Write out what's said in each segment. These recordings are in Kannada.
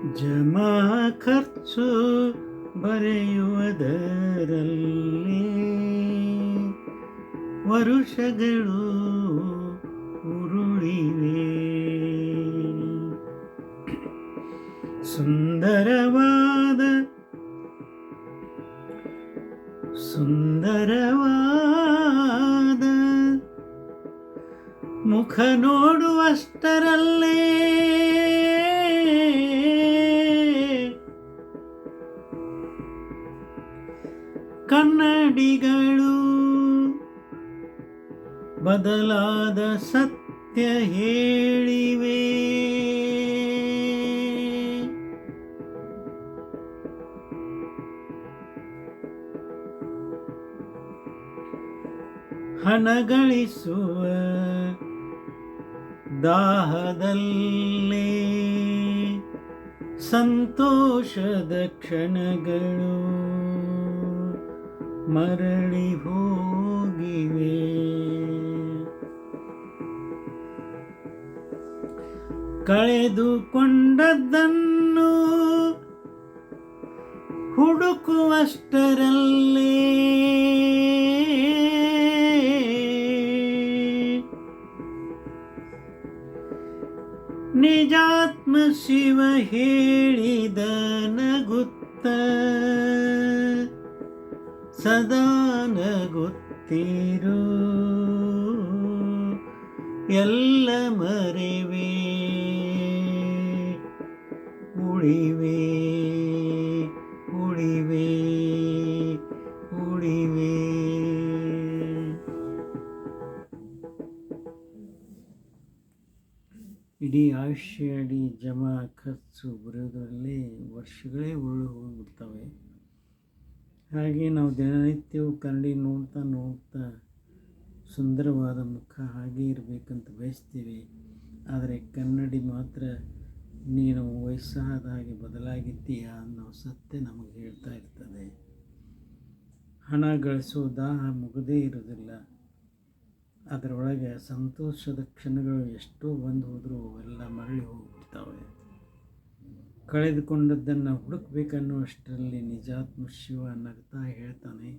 ಜಮಾ ಖರ್ಚು ಬರೆಯುವುದರಲ್ಲಿ ವರುಷಗಳು ಉರುಳಿವೆ. ಸುಂದರವಾದ ಮುಖ ನೋಡುವಷ್ಟರಲ್ಲೇ ಕನ್ನಡಿಗಳು ಬದಲಾದ ಸತ್ಯ ಹೇಳಿವೆ. ಹಣ ಗಳಿಸುವ ದಾಹದಲ್ಲಿ ಸಂತೋಷದ ಕ್ಷಣಗಳು ಮರಳಿ ಹೋಗಿವೆ. ಕಳೆದುಕೊಂಡದ್ದನ್ನು ಹುಡುಕುವಷ್ಟರಲ್ಲಿ ನಿಜಾತ್ಮ ಶಿವ ಹೇಳಿದ ನಗುತ್ತ ಸದಾ ನಗುತ್ತಿರು, ಎಲ್ಲ ಮರೆವೆ ಉಳಿವೆ ಉಳಿವೆ ಉಳಿವೆ. ಇಡೀ ಆಯುಷ್ಯ ಇಡೀ ಜಮಾ ಖರ್ಚು ಬರೆಯೋದ್ರಲ್ಲೇ ವರ್ಷಗಳೇ ಉರುಳು ಹೋಗಿಬಿಡ್ತವೆ. ಹಾಗೆ ನಾವು ದಿನನಿತ್ಯವೂ ಕನ್ನಡಿ ನೋಡ್ತಾ ಸುಂದರವಾದ ಮುಖ ಹಾಗೆ ಇರಬೇಕಂತ ಬಯಸ್ತೀವಿ. ಆದರೆ ಕನ್ನಡಿ ಮಾತ್ರ ನೀನು ವಯಸ್ಸಾದ ಹಾಗೆ ಬದಲಾಗಿದ್ದೀಯಾ ಅನ್ನೋ ಸತ್ಯ ನಮಗೆ ಹೇಳ್ತಾ ಇರ್ತದೆ. ಹಣ ಗಳಿಸೋ ದಾಹ ಮುಗದೇ ಇರೋದಿಲ್ಲ. ಅದರೊಳಗೆ ಸಂತೋಷದ ಕ್ಷಣಗಳು ಎಷ್ಟೋ ಬಂದು ಹೋದರೂ ಅವೆಲ್ಲ ಮರಳಿ ಹೋಗ್ಬಿಡ್ತಾವೆ. ಕಳೆದುಕೊಂಡದ್ದನ್ನು ಹುಡುಕಬೇಕನ್ನುವಷ್ಟರಲ್ಲಿ ನಿಜಾತ್ಮ ಶಿವ ನಗ್ತಾ ಹೇಳ್ತಾನೆ,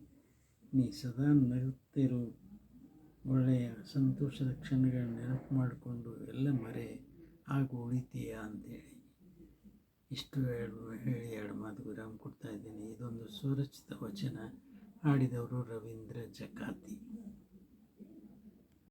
ನೀ ಸದಾ ನಗುತ್ತಿರು, ಒಳ್ಳೆಯ ಸಂತೋಷದ ಕ್ಷಣಗಳನ್ನ ನೆನಪು ಮಾಡಿಕೊಂಡು ಎಲ್ಲ ಮರೆ ಆಗಿ ಉಳಿತೀಯ ಅಂತೇಳಿ ಇಷ್ಟು ಹೇಳಿ ಎರಡು ಮಾತು ವಿರಾಮ ಕೊಡ್ತಾ ಇದ್ದೀನಿ. ಇದೊಂದು ಸ್ವರಚಿತ ವಚನ, ಹಾಡಿದವರು ರವೀಂದ್ರ ಜಕಾತಿ.